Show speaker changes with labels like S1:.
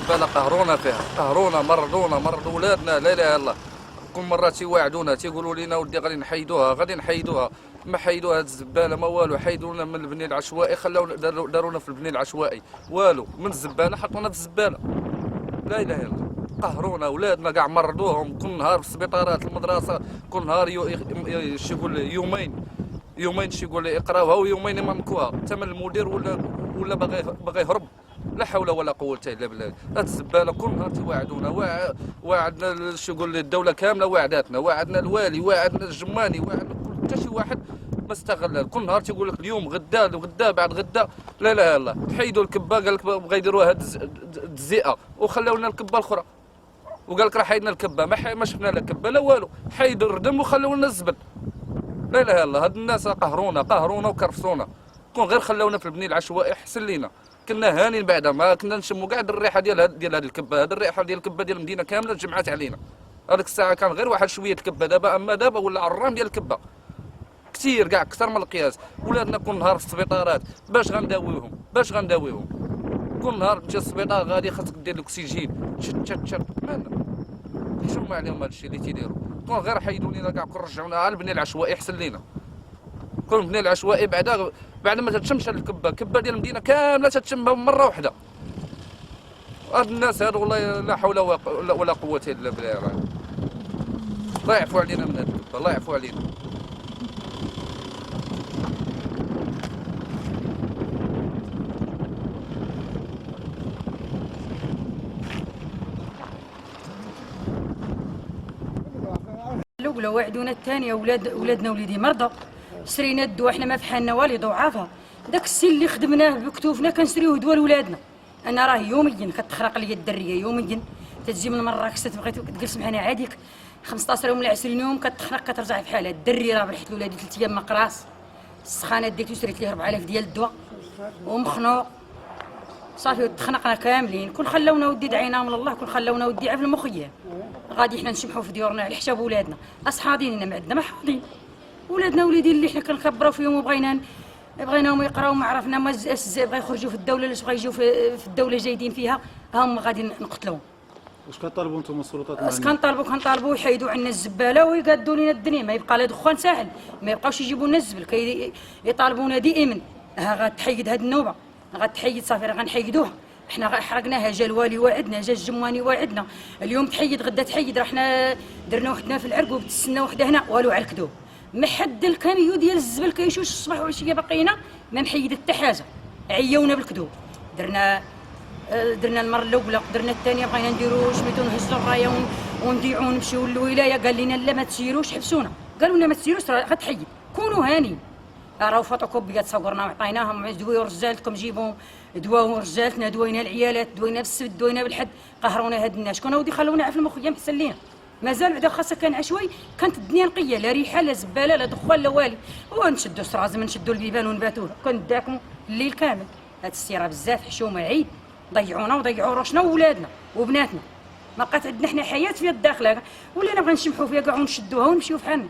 S1: الزباله قهرونا فيها، قهرونا مرضوا ولادنا. لا اله الا الله. كل مره تيواعدونا تيقولوا لنا ودي غادي نحيدوها، ما حيدوا هاد الزباله ما والو. حيدونا من البني العشوائي، خلاونا دارونا في البني العشوائي والو. من الزباله حطونا في الزباله. لا اله الا الله. قهرونا ولادنا كاع مرضوهم كل نهار في السبيطارات المدرسه. كل نهار يقول يومين يقول يقراوها ويومين يمنكوها. ثمن المدير ولا باغي يهرب. لا حول ولا قوه الا بالله. هاد الزباله كل نهار تيواعدونا. واعدنا يقول الدوله كامله واعداتنا، واعدنا الوالي، واعدنا الجماني، واعدنا حتى شي واحد ما استغل. كل نهار تيقول لك اليوم غدا بعد غدا. لا اله الا الله. حيدوا الكبه، قال لك بغا يديروها هاد الزئه وخلاو لنا الكبه الاخرى. وقال لك راه حيدنا الكبه، ما شفنا لا كبه لا والو. حيدوا الردم وخلاو لنا الزبل. لا اله الا الله. هاد الناس قهرونا وكرفسونا. كون غير خلاونا في البني العشوائي احسن لينا. كنا هانين بعدا، ما كنا نشموا كاع الريحه ديال هاد الكبه. هاد الريحه ديال الكبه ديال المدينه كامله تجمعات علينا. هذيك الساعه كان غير واحد شويه الكبه. دابا ولا عرام ديال الكبه كثير، كاع اكثر من القياس. ولادنا كل نهار في السبيطارات. باش غنداويهم كل نهار تجي السبيطار غادي خاصك دير الاكسجين. تشت مالنا حشومه عليهم هذا الشيء اللي تيديروا. كون غير حيدوا لينا كاع كون رجعونا على البني العشوائي احسن لينا. كون البني العشوائي بعد ما تتشمش الكبه ديال المدينه كامله تتشمها مره واحده. هاد الناس هادو والله لا حول ولا قوه الا بالله. الله يعفو علينا من هاد الكبه، الله يعفو علينا.
S2: الاولى وعدونا الثانيه. ولادنا وليدي مرضى، شرينا الدواء. حنا ما في حالنا والي ضعافه. داك السن اللي خدمناه بكتوفنا كنشريوه دواء لولادنا. انا راه يوميا كتخرق لي الدريه، يوميا تتجي من مراكش تبغي تجلس معنا عاديك 15 يوم ولا 20 يوم كتخرق كترجع في حالها. الدري راه رحت لولادي 3 ايام مقراص. السخانه ديتو شريت ليه 4000 ديال الدواء ومخنوق صافي. وتخنقنا كاملين. كون خلونا ودي دعينا من الله، كون خلونا ودي عفل المخيم. غادي حنا نشمحوا في ديورنا على حساب ولادنا. اصحابينا ما عندنا ما حاضين. ولادنا وليدين اللي حنا كنكبروا فيهم بغيناهم يقراو. ما عرفنا ما بغا يخرجوا في الدوله، لاش بغا يجوا في الدوله جايدين فيها هم غادي نقتلوهم.
S3: واش كطالبوا نتوما السلطات؟
S2: اش كنطالبوا يحيدوا عنا الزباله ويقادوا لنا الدنيا. ما يبقى لا دخان ساحل، ما يبقاوش يجيبوا لنا الزبل. يطالبونا دائما ها غتحيد هاد النوبه، غتحيد صافي راه غنحيدوها. حنا حرقناها. جا الوالي واعدنا، جا الجماني واعدنا. اليوم تحيد غدا تحيد. راه حنا درنا وحدنا في العرق وتسنى وحده هنا والو عركدوه. محد الكاميو ديال الزبل كيشوش الصباح والعشيه باقينا ما محيد حتى حاجه. عيونا بالكذوب. درنا المره الاولى، درنا الثانيه بغينا نديرو سميتو نهزوا الرايه ونضيعوا ونمشيو للولايه. قال لنا لا ما تسيروش، حبسونا. قالوا لنا ما تسيروش راه غتحيد. كونوا هانين. راهو فوتوكوبيات صورنا وعطيناهم. دويو رجالتكم جيبوا دواو رجالتنا، دوينا العيالات، دوينا بالسبت، دوينا بالحد. قهرونا هاد الناس. كون ودي خلونا في المخيم حسن لينا. مازال بعدا خاصه كان عشوي. كانت الدنيا نقيه، لا ريحه لا زباله لا دخان لا والي. ونشدوا السرازم نشدوا البيبان ونباتوه. كنداكم الليل كامل. هاد السيره بزاف حشومه عيد. ضيعونا وضيعوا روشنا وولادنا وبناتنا. ما بقات عندنا حنا حياه في الداخله. ولينا نبغي نشمحوا فيها كاع ونشدوها ونمشيو في حالنا.